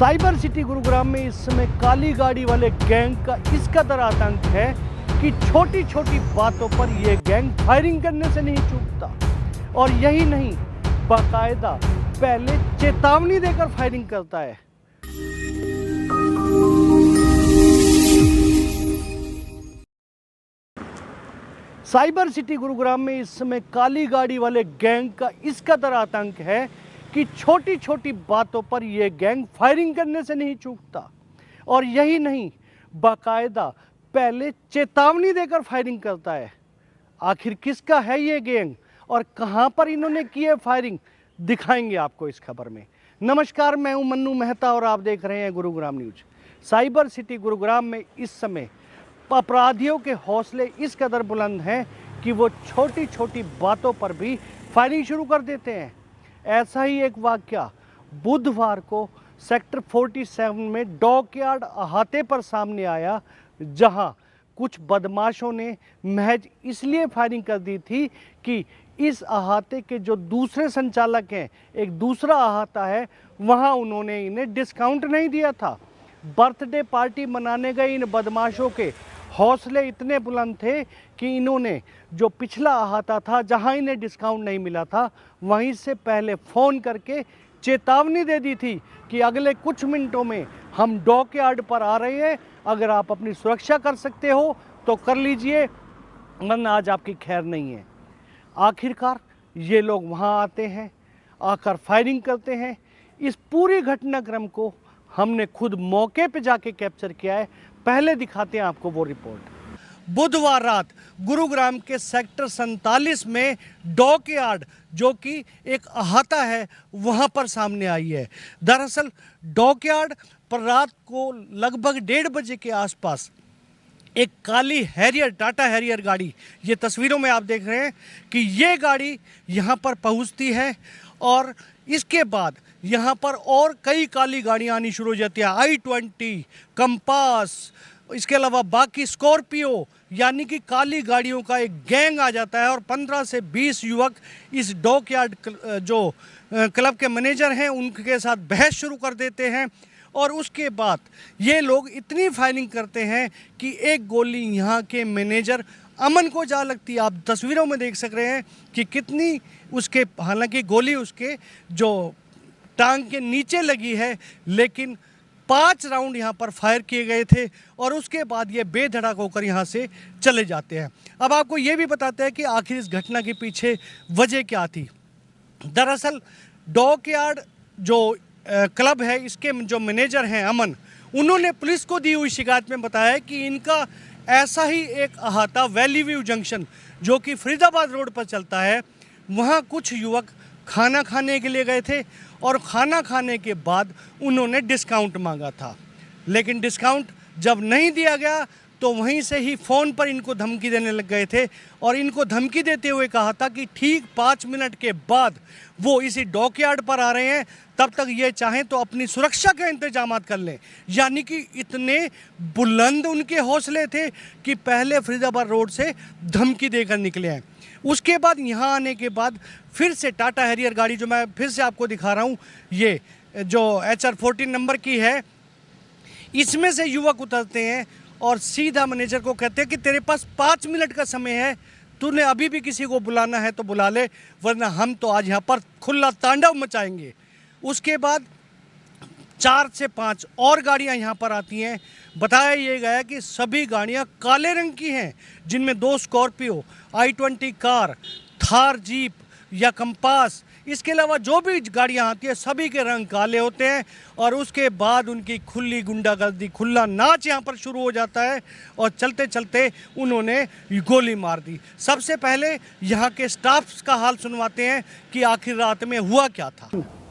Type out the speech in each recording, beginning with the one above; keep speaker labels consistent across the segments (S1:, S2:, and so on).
S1: Cyber city Gurugram में इस समय काली गाड़ी वाले गैंग का इस कदर आतंक है कि छोटी छोटी बातों पर यह गैंग फायरिंग करने से नहीं चूकता। और यही नहीं, बाकायदा पहले चेतावनी देकर फायरिंग करता है। साइबर सिटी गुरुग्राम में इस समय काली गाड़ी वाले गैंग का इस कदर आतंक है कि छोटी छोटी बातों पर यह गैंग फायरिंग करने से नहीं चूकता। और यही नहीं, बाकायदा पहले चेतावनी देकर फायरिंग करता है। आखिर किसका है ये गैंग और कहां पर इन्होंने की है फायरिंग, दिखाएंगे आपको इस खबर में। नमस्कार, मैं हूं मन्नू मेहता और आप देख रहे हैं Gurugram news. Cyber city Gurugram में इस समय अपराधियों के हौसले इस कदर बुलंद हैं कि वो छोटी छोटी बातों पर भी फायरिंग शुरू कर देते हैं। ऐसा ही एक वाकया बुधवार को सेक्टर 47 में डॉकयार्ड अहाते पर सामने आया, जहां कुछ बदमाशों ने महज इसलिए फायरिंग कर दी थी कि इस अहाते के जो दूसरे संचालक हैं, एक दूसरा अहाता है, वहां उन्होंने इन्हें डिस्काउंट नहीं दिया था। बर्थडे पार्टी मनाने गए इन बदमाशों के हौसले इतने बुलंद थे कि इन्होंने जो पिछला अहाता था, जहां इन्हें डिस्काउंट नहीं मिला था, वहीं से पहले फ़ोन करके चेतावनी दे दी थी कि अगले कुछ मिनटों में हम डॉकयार्ड पर आ रहे हैं, अगर आप अपनी सुरक्षा कर सकते हो तो कर लीजिए, वरना आज आपकी खैर नहीं है। आखिरकार ये लोग वहां आते हैं, आकर फायरिंग करते हैं। इस पूरी घटनाक्रम को हमने खुद मौके पे जाके कैप्चर किया है। पहले दिखाते हैं आपको वो रिपोर्ट। बुधवार रात गुरुग्राम के सेक्टर 47 में डॉकयार्ड, जो कि एक अहाता है, वहां पर सामने आई है। दरअसल डॉकयार्ड पर रात को लगभग 1:30 बजे के आसपास एक काली हैरियर, टाटा हैरियर गाड़ी, ये तस्वीरों में आप देख रहे हैं कि ये गाड़ी यहाँ पर पहुँचती है और इसके बाद यहाँ पर और कई काली गाड़ियाँ आनी शुरू हो जाती है। i20, कंपास, इसके अलावा बाकी स्कॉर्पियो, यानी कि काली गाड़ियों का एक गैंग आ जाता है और 15 से 20 युवक इस डॉकयार्ड जो क्लब के मैनेजर हैं उनके साथ बहस शुरू कर देते हैं। और उसके बाद ये लोग इतनी फायरिंग करते हैं कि एक गोली यहाँ के मैनेजर अमन को जा लगती है। आप तस्वीरों में देख सक रहे हैं कि कितनी उसके, हालांकि गोली उसके जो टांग के नीचे लगी है, लेकिन 5 राउंड यहाँ पर फायर किए गए थे और उसके बाद ये बेधड़क होकर यहाँ से चले जाते हैं। अब आपको ये भी बताते हैं कि आखिर इस घटना के पीछे वजह क्या थी। दरअसल डॉकयार्ड जो क्लब है, इसके जो मैनेजर हैं अमन, उन्होंने पुलिस को दी हुई शिकायत में बताया कि इनका ऐसा ही एक अहाता वैली व्यू जंक्शन, जो कि फरीदाबाद रोड पर चलता है, वहाँ कुछ युवक खाना खाने के लिए गए थे और खाना खाने के बाद उन्होंने डिस्काउंट मांगा था। लेकिन डिस्काउंट जब नहीं दिया गया तो वहीं से ही फ़ोन पर इनको धमकी देने लग गए थे और इनको धमकी देते हुए कहा था कि ठीक 5 मिनट के बाद वो इसी डॉकयार्ड पर आ रहे हैं, तब तक ये चाहें तो अपनी सुरक्षा के इंतजाम कर लें। यानी कि इतने बुलंद उनके हौसले थे कि पहले फरीदाबाद रोड से धमकी देकर निकले हैं। उसके बाद यहाँ आने के बाद फिर से टाटा हैरियर गाड़ी, जो मैं फिर से आपको दिखा रहा हूँ, ये जो HR14 नंबर की है, इसमें से युवक उतरते हैं और सीधा मैनेजर को कहते हैं कि तेरे पास 5 मिनट का समय है, तूने अभी भी किसी को बुलाना है तो बुला ले, वरना हम तो आज यहाँ पर खुला तांडव मचाएंगे। उसके बाद 4 से 5 और गाड़ियाँ यहाँ पर आती हैं। बताया ये गया कि सभी गाड़ियाँ काले रंग की हैं, जिनमें 2 Scorpio, i20 car, Thar jeep या कंपास, इसके अलावा जो भी गाड़ियाँ आती है सभी के रंग काले होते हैं। और उसके बाद उनकी खुली गुंडागर्दी, खुला नाच यहाँ पर शुरू हो जाता है और चलते चलते उन्होंने गोली मार दी। सबसे पहले यहाँ के स्टाफ का हाल सुनवाते हैं कि आखिर रात में हुआ क्या था।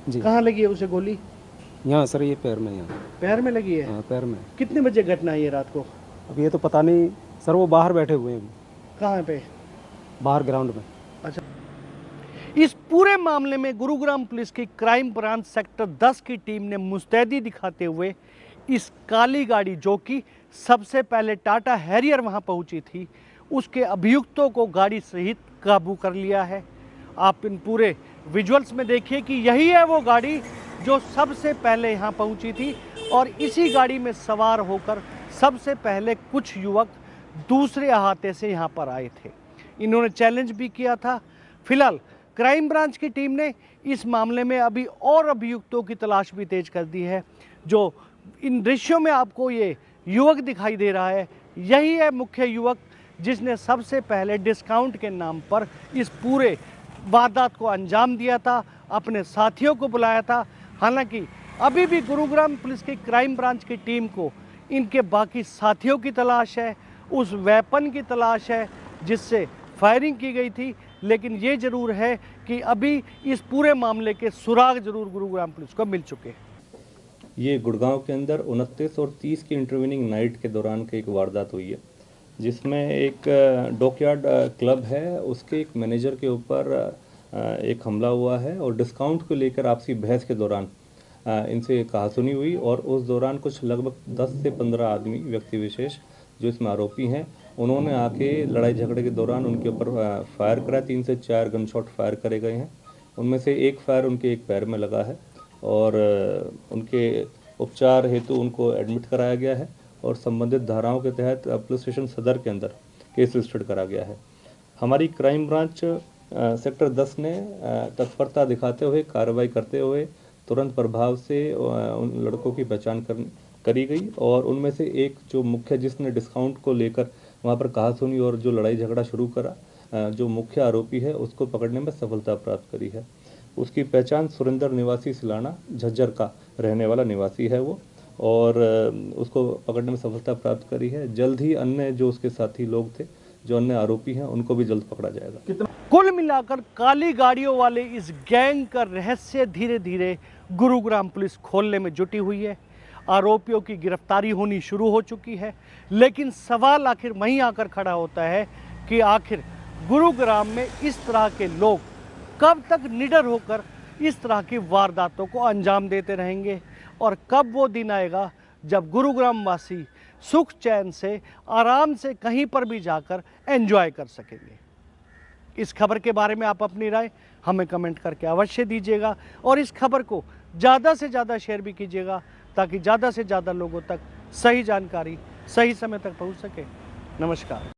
S1: जी, कहाँ लगी है उसे गोली?
S2: यहाँ सर, ये पैर में, यहाँ
S1: पैर में लगी है?
S2: हाँ, पैर में।
S1: कितने बजे घटना है ये रात को?
S2: अब ये तो पता नहीं सर, वो बाहर बैठे हुए हैं।
S1: कहाँ पे?
S2: बाहर ग्राउंड में।
S1: अच्छा, इस पूरे मामले में गुरुग्राम पुलिस की क्राइम ब्रांच सेक्टर 10 की टीम ने मुस्तैदी दिखाते हुए इस काली गाड़ी, जो कि सबसे पहले टाटा हैरियर वहां पहुंची थी, उसके अभियुक्तों को गाड़ी सहित काबू कर लिया है। आप इन पूरे विजुअल्स में देखिए कि यही है वो गाड़ी जो सबसे पहले यहाँ पहुँची थी और इसी गाड़ी में सवार होकर सबसे पहले कुछ युवक दूसरे अहाते से यहाँ पर आए थे। इन्होंने चैलेंज भी किया था। फिलहाल क्राइम ब्रांच की टीम ने इस मामले में अभी और अभियुक्तों की तलाश भी तेज कर दी है। जो इन दृश्यों में आपको ये युवक दिखाई दे रहा है, यही है मुख्य युवक जिसने सबसे पहले डिस्काउंट के नाम पर इस पूरे वारदात को अंजाम दिया था, अपने साथियों को बुलाया था। हालांकि अभी भी गुरुग्राम पुलिस की क्राइम ब्रांच की टीम को इनके बाकी साथियों की तलाश है, उस वेपन की तलाश है जिससे फायरिंग की गई थी। लेकिन ये जरूर है कि अभी इस पूरे मामले के सुराग जरूर गुरुग्राम पुलिस को मिल चुके हैं।
S3: ये गुड़गांव के अंदर 29 और 30 की इंटरवीनिंग नाइट के दौरान की एक वारदात हुई है, जिसमें एक डॉकयार्ड क्लब है, उसके एक मैनेजर के ऊपर एक हमला हुआ है और डिस्काउंट को लेकर आपसी बहस के दौरान इनसे कहासुनी हुई और उस दौरान कुछ लगभग 10 से 15 आदमी व्यक्ति विशेष जो इसमें आरोपी हैं, उन्होंने आके लड़ाई झगड़े के दौरान उनके ऊपर फायर करा। 3 से 4 गन शॉट फायर करे गए हैं। उनमें से एक फायर उनके एक पैर में लगा है और उनके उपचार हेतु उनको एडमिट कराया गया है और संबंधित धाराओं के तहत पुलिस स्टेशन सदर के अंदर केस रजिस्टर्ड करा गया है। हमारी क्राइम ब्रांच सेक्टर 10 ने तत्परता दिखाते हुए कार्रवाई करते हुए तुरंत प्रभाव से उन लड़कों की पहचान करी गई और उनमें से एक जो मुख्य जिसने डिस्काउंट को लेकर वहाँ पर कहासुनी और जो लड़ाई झगड़ा शुरू करा, जो मुख्य आरोपी है उसको पकड़ने में सफलता प्राप्त करी है। उसकी पहचान सुरेंद्र निवासी सिलाना झज्जर का रहने वाला निवासी है वो, और उसको पकड़ने में सफलता प्राप्त करी है। जल्द ही अन्य जो उसके साथी लोग थे, जो अन्य आरोपी हैं, उनको भी जल्द पकड़ा जाएगा।
S1: कुल मिलाकर काली गाड़ियों वाले इस गैंग का रहस्य धीरे धीरे गुरुग्राम पुलिस खोलने में जुटी हुई है। आरोपियों की गिरफ्तारी होनी शुरू हो चुकी है, लेकिन सवाल आखिर वहीं आकर खड़ा होता है कि आखिर गुरुग्राम में इस तरह के लोग कब तक निडर होकर इस तरह की वारदातों को अंजाम देते रहेंगे और कब वो दिन आएगा जब गुरुग्राम वासी सुख चैन से आराम से कहीं पर भी जाकर एंजॉय कर सकेंगे। इस खबर के बारे में आप अपनी राय हमें कमेंट करके अवश्य दीजिएगा और इस खबर को ज़्यादा से ज़्यादा शेयर भी कीजिएगा ताकि ज़्यादा से ज़्यादा लोगों तक सही जानकारी सही समय तक पहुंच सके। नमस्कार।